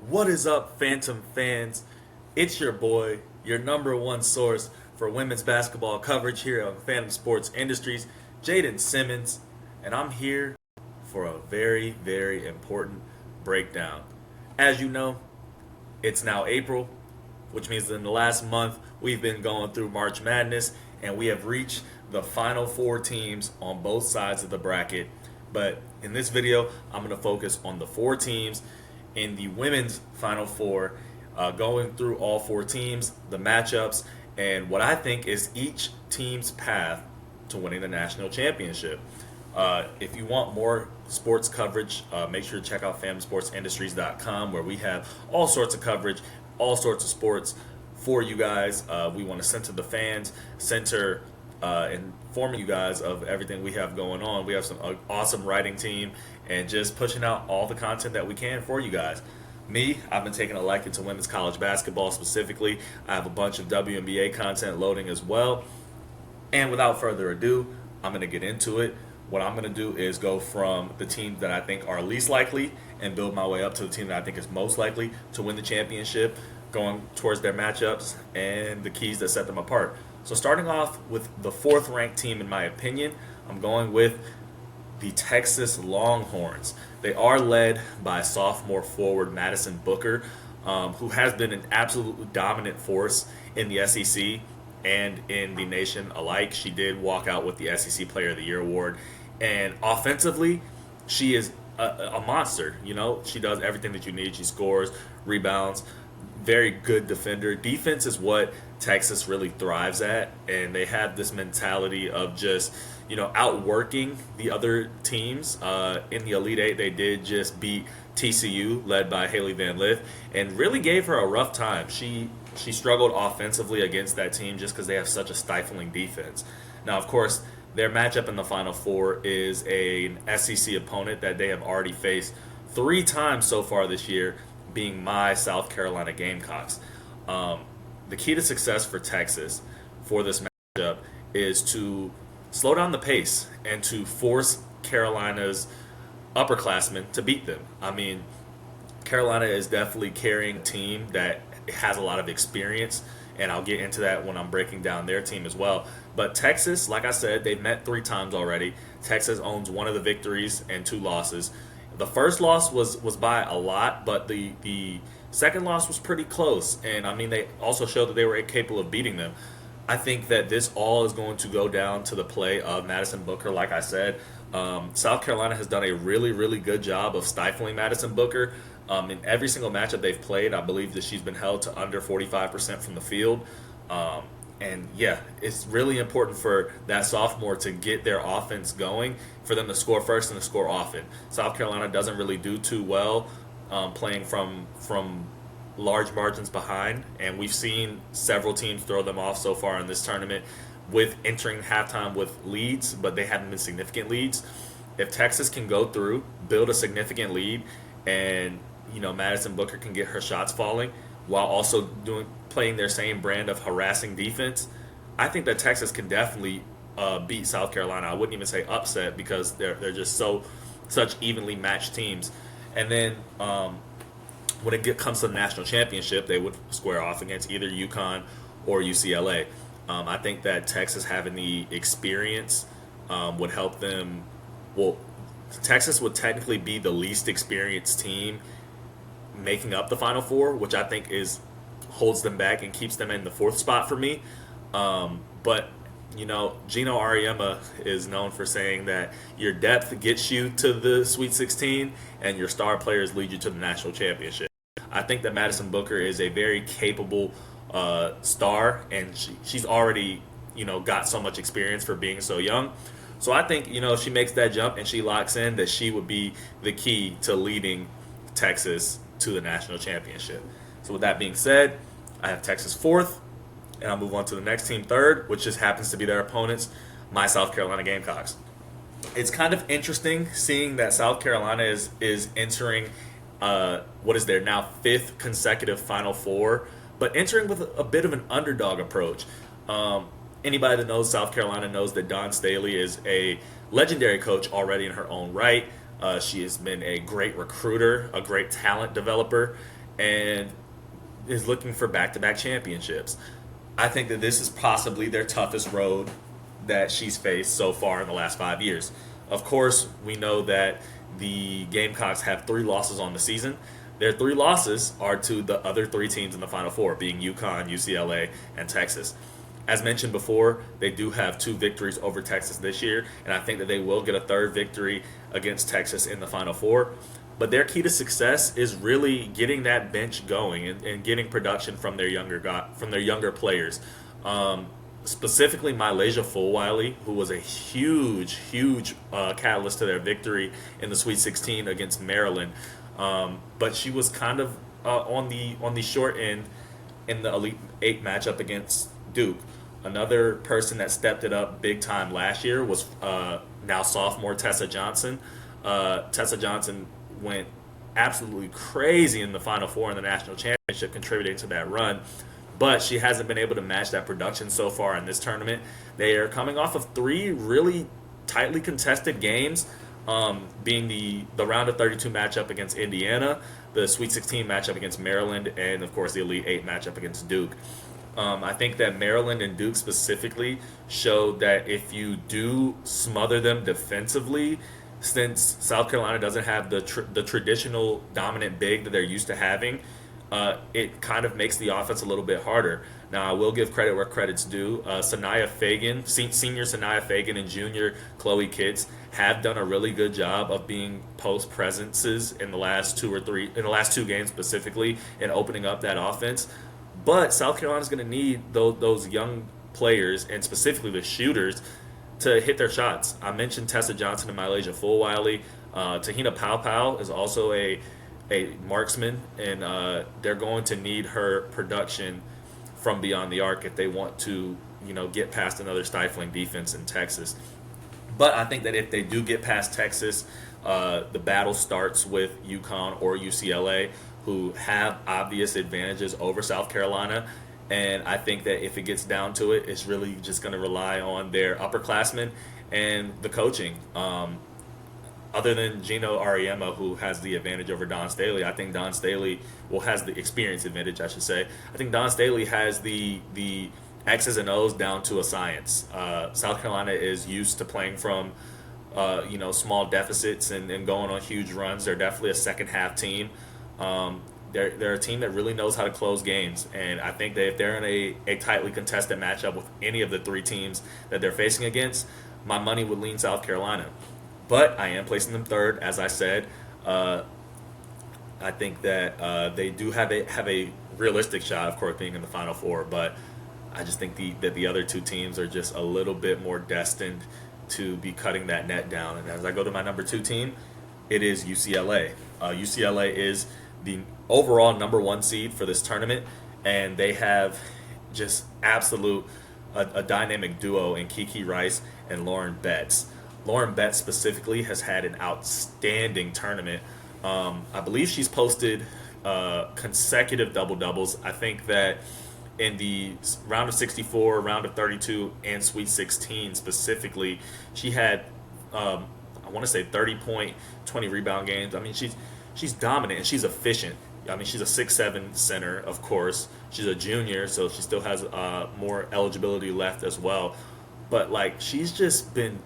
What is up, Phantom fans? It's your boy, your number one source for women's basketball coverage here on Phantom Sports Industries, Jayden Simmons, and I'm here for a very, very important breakdown. As you know, it's now April, which means that in the last month we've been going through March Madness, and we have reached the final four teams on both sides of the bracket. But in this video, I'm going to focus on the four teams in the women's Final Four, going through all four teams, the matchups, and what I think is each team's path to winning the national championship. If you want more sports coverage, make sure to check out famsportsindustries.com, where we have all sorts of coverage, all sorts of sports for you guys. We want to center the fans, informing you guys of everything we have going on. We have some awesome writing team and just pushing out all the content that we can for you guys. I've been taking a liking to women's college basketball specifically. I have a bunch of WNBA content loading as well. And without further ado, I'm going to get into it. What I'm going to do is go from the teams that I think are least likely and build my way up to the team that I think is most likely to win the championship, going towards their matchups and the keys that set them apart. So starting off with the fourth ranked team in my opinion, I'm going with the Texas Longhorns. They are led by sophomore forward Madison Booker, who has been an absolutely dominant force in the SEC and in the nation alike. She did walk out with the SEC Player of the Year award. And offensively, she is a monster. You know, she does everything that you need. She scores, rebounds, very good defender. Defense is what Texas really thrives at, and they have this mentality of just, outworking the other teams. In the Elite Eight, they did just beat TCU, led by Haley Van Lith, and really gave her a rough time. She struggled offensively against that team just because they have such a stifling defense. Now, of course, their matchup in the Final Four is an SEC opponent that they have already faced 3 times so far this year, being my South Carolina Gamecocks. The key to success for Texas for this matchup is to slow down the pace and to force Carolina's upperclassmen to beat them. I mean, Carolina is definitely carrying a team that has a lot of experience, and I'll get into that when I'm breaking down their team as well. But Texas, like I said, they've met 3 times already. Texas owns 1 of the victories and 2 losses. The first loss was by a lot, but the second loss was pretty close. And, I mean, they also showed that they were capable of beating them. I think that this all is going to go down to the play of Madison Booker, like I said. South Carolina has done a really, really good job of stifling Madison Booker. In every single matchup they've played, I believe that she's been held to under 45% from the field. And yeah, it's really important for that sophomore to get their offense going, for them to score first and to score often. South Carolina doesn't really do too well playing from large margins behind, and we've seen several teams throw them off so far in this tournament with entering halftime with leads, but they haven't been significant leads. If Texas can go through, build a significant lead, and Madison Booker can get her shots falling while also playing their same brand of harassing defense, I think that Texas can definitely beat South Carolina. I wouldn't even say upset, because they're just such evenly matched teams. And then when it comes to the national championship, they would square off against either UConn or UCLA. I think that Texas having the experience would help them. Well, Texas would technically be the least experienced team making up the Final Four, which I think holds them back and keeps them in the 4th spot for me. But Gino Auriemma is known for saying that your depth gets you to the Sweet 16 and your star players lead you to the national championship. I think that Madison Booker is a very capable star, and she's already got so much experience for being so young. So I think if she makes that jump and she locks in, that she would be the key to leading Texas to the national championship. So with that being said, I have Texas 4th, and I'll move on to the next team 3rd, which just happens to be their opponents, my South Carolina Gamecocks. It's kind of interesting seeing that South Carolina is entering what is their now 5th consecutive Final Four, but entering with a bit of an underdog approach. Anybody that knows South Carolina knows that Dawn Staley is a legendary coach already in her own right. She has been a great recruiter, a great talent developer, and is looking for back-to-back championships. I think that this is possibly their toughest road that she's faced so far in the last 5 years. Of course, we know that the Gamecocks have 3 losses on the season. Their 3 losses are to the other 3 teams in the Final Four, being UConn, UCLA, and Texas. As mentioned before, they do have 2 victories over Texas this year, and I think that they will get a 3rd victory against Texas in the Final Four. But their key to success is really getting that bench going and getting production from their younger players. Specifically, Mylasia Fulwiley, who was a huge catalyst to their victory in the Sweet 16 against Maryland. But she was kind of on the short end in the Elite Eight matchup against Duke. Another person that stepped it up big time last year was now sophomore Tessa Johnson. Tessa Johnson went absolutely crazy in the Final Four in the national championship, contributing to that run. But she hasn't been able to match that production so far in this tournament. They are coming off of 3 really tightly contested games, being the round of 32 matchup against Indiana, the Sweet 16 matchup against Maryland, and of course the Elite Eight matchup against Duke. I think that Maryland and Duke specifically showed that if you do smother them defensively, since South Carolina doesn't have the traditional dominant big that they're used to having, it kind of makes the offense a little bit harder. Now, I will give credit where credit's due. Senior Sanaya Fagan and junior Chloe Kitts have done a really good job of being post presences in the last 2 games specifically, and opening up that offense. But South Carolina's going to need those young players, and specifically the shooters, to hit their shots. I mentioned Tessa Johnson and Mylasia Fulwiley. Tahina Pau is also a marksman, and they're going to need her production from beyond the arc if they want to, get past another stifling defense in Texas. But I think that if they do get past Texas, the battle starts with UConn or UCLA, who have obvious advantages over South Carolina. And I think that if it gets down to it, it's really just going to rely on their upperclassmen and the coaching. Other than Gino Ariema, who has the advantage over Don Staley, I think Don Staley has the experience advantage, I should say. I think Don Staley has the X's and O's down to a science. South Carolina is used to playing from small deficits and going on huge runs. They're definitely a second half team. They're a team that really knows how to close games, and I think that if they're in a tightly contested matchup with any of the 3 teams that they're facing against, my money would lean South Carolina. But I am placing them 3rd, as I said. I think that they do have a realistic shot, of course, being in the Final Four, but I just think that the other 2 teams are just a little bit more destined to be cutting that net down. And as I go to my number 2 team, it is UCLA. UCLA is the overall number 1 seed for this tournament, and they have just a dynamic duo in Kiki Rice and Lauren Betts. Lauren Betts specifically has had an outstanding tournament. I believe she's posted consecutive double-doubles. I think that in the round of 64, round of 32, and Sweet 16 specifically, she had, I want to say 30-point, 20-rebound games. I mean, she's dominant and she's efficient. I mean, she's a 6'7" center, of course. She's a junior, so she still has more eligibility left as well. But, she's just been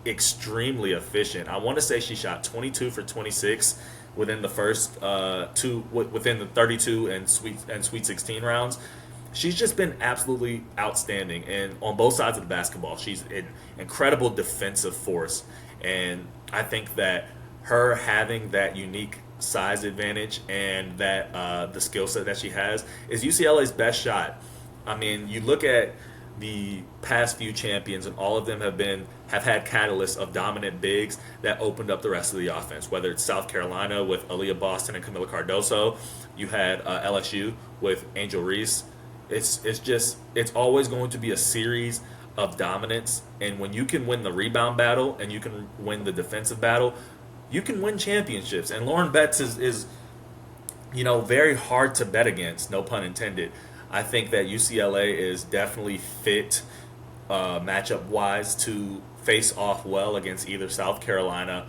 extremely efficient. I want to say she shot 22 for 26 within the first within the 32 and Sweet 16 rounds. She's just been absolutely outstanding, and on both sides of the basketball, she's an incredible defensive force. And I think that her having that unique size advantage and that the skill set that she has is UCLA's best shot. I mean, you look at the past few champions, and all of them have had catalysts of dominant bigs that opened up the rest of the offense. Whether it's South Carolina with Aaliyah Boston and Camila Cardoso, you had LSU with Angel Reese. It's always going to be a series of dominance, and when you can win the rebound battle and you can win the defensive battle, you can win championships. And Lauren Betts is very hard to bet against, no pun intended. I think that UCLA is definitely fit matchup-wise to face off well against either South Carolina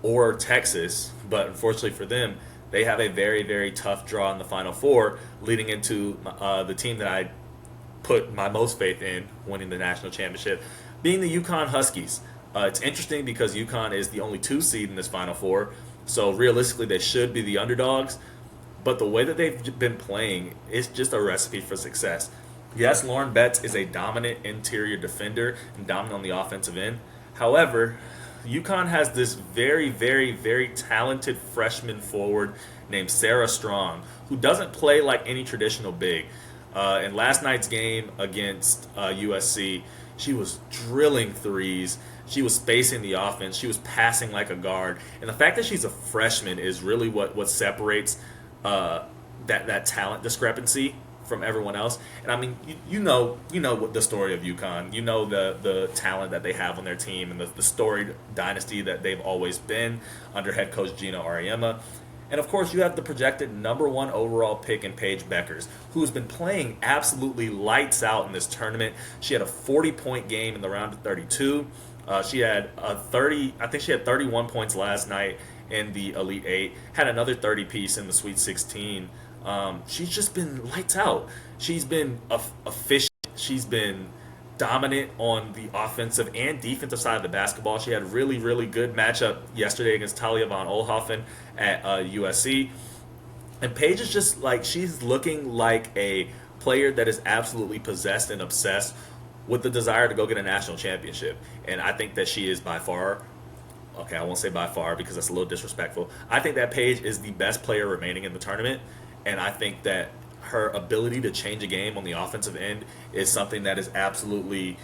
or Texas. But unfortunately for them, they have a very, very tough draw in the Final Four, leading into the team that I put my most faith in winning the national championship, being the UConn Huskies. It's interesting because UConn is the only 2 seed in this Final Four, so realistically they should be the underdogs. But the way that they've been playing is just a recipe for success. Yes, Lauren Betts is a dominant interior defender and dominant on the offensive end. However, UConn has this very, very, very talented freshman forward named Sarah Strong, who doesn't play like any traditional big. In last night's game against USC, she was drilling threes. She was spacing the offense. She was passing like a guard. And the fact that she's a freshman is really what separates that talent discrepancy from everyone else. And I mean, you know what the story of UConn. You know the talent that they have on their team and the storied dynasty that they've always been under head coach Gino Auriemma. And of course, you have the projected #1 overall pick in Paige Beckers, who's been playing absolutely lights out in this tournament. She had a 40-point game in the round of 32. She had I think she had 31 points last night in the Elite Eight. Had another 30-piece in the Sweet 16. She's just been lights out. She's been efficient. She's been dominant on the offensive and defensive side of the basketball. She had a really, really good matchup yesterday against Talia von Oelhoffen at USC. And Paige is just like, she's looking like a player that is absolutely possessed and obsessed with the desire to go get a national championship. And I think that she is by far, okay, I won't say by far because that's a little disrespectful. I think that Paige is the best player remaining in the tournament. And I think that her ability to change a game on the offensive end is something that is absolutely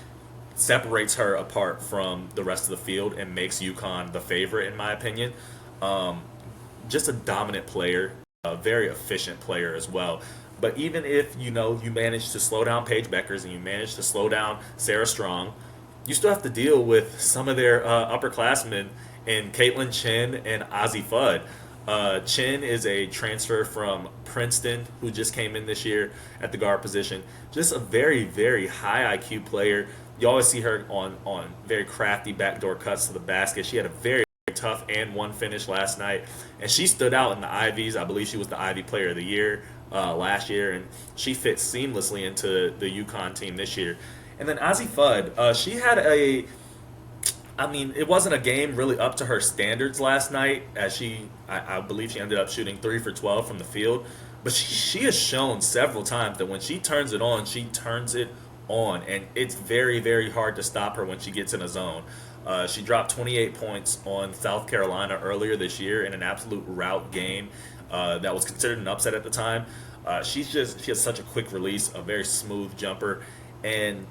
separates her apart from the rest of the field and makes UConn the favorite, in my opinion. Just a dominant player, a very efficient player as well. But even if you manage to slow down Paige Beckers and you manage to slow down Sarah Strong, you still have to deal with some of their upperclassmen in Caitlin Chen and Ozzie Fudd. Chen is a transfer from Princeton who just came in this year at the guard position. Just a very, very high IQ player. You always see her on very crafty backdoor cuts to the basket. She had a very tough and one finish last night, and she stood out in the Ivies. I believe she was the Ivy Player of the Year last year, and she fits seamlessly into the UConn team this year. And then Ozzie Fudd, she had it wasn't a game really up to her standards last night, as I believe she ended up shooting 3 for 12 from the field. But she has shown several times that when she turns it on, she turns it on. And it's very, very hard to stop her when she gets in a zone. She dropped 28 points on South Carolina earlier this year in an absolute rout game that was considered an upset at the time. She has such a quick release, a very smooth jumper. And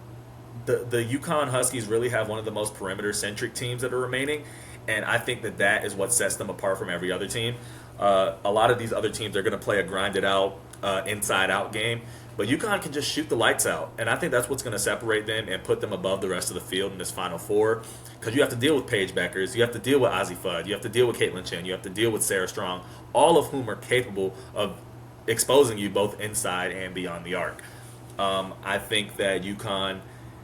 the UConn Huskies really have one of the most perimeter-centric teams that are remaining, and I think that is what sets them apart from every other team. A lot of these other teams are going to play a grinded-out, inside-out game, but UConn can just shoot the lights out, and I think that's what's going to separate them and put them above the rest of the field in this Final Four, because you have to deal with Paige Beckers, you have to deal with Ozzie Fudd, you have to deal with Caitlin Chen, you have to deal with Sarah Strong, all of whom are capable of exposing you both inside and beyond the arc. I think that UConn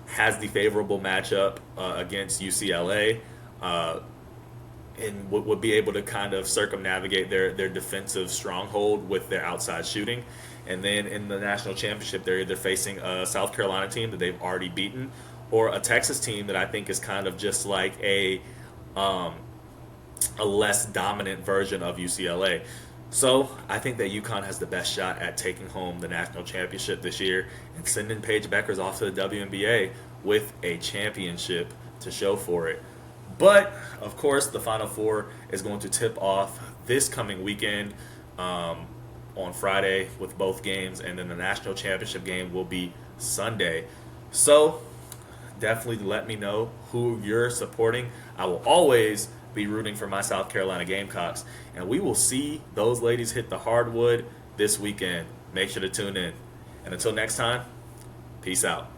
has the favorable matchup against UCLA and would be able to kind of circumnavigate their defensive stronghold with their outside shooting. And then in the national championship, they're either facing a South Carolina team that they've already beaten or a Texas team that I think is kind of just like a less dominant version of UCLA. So I think that UConn has the best shot at taking home the national championship this year and sending Paige Beckers off to the WNBA with a championship to show for it. But, of course, the Final Four is going to tip off this coming weekend on Friday with both games, and then the national championship game will be Sunday. So definitely let me know who you're supporting. I will always be rooting for my South Carolina Gamecocks, and we will see those ladies hit the hardwood this weekend. Make sure to tune in. And until next time, peace out.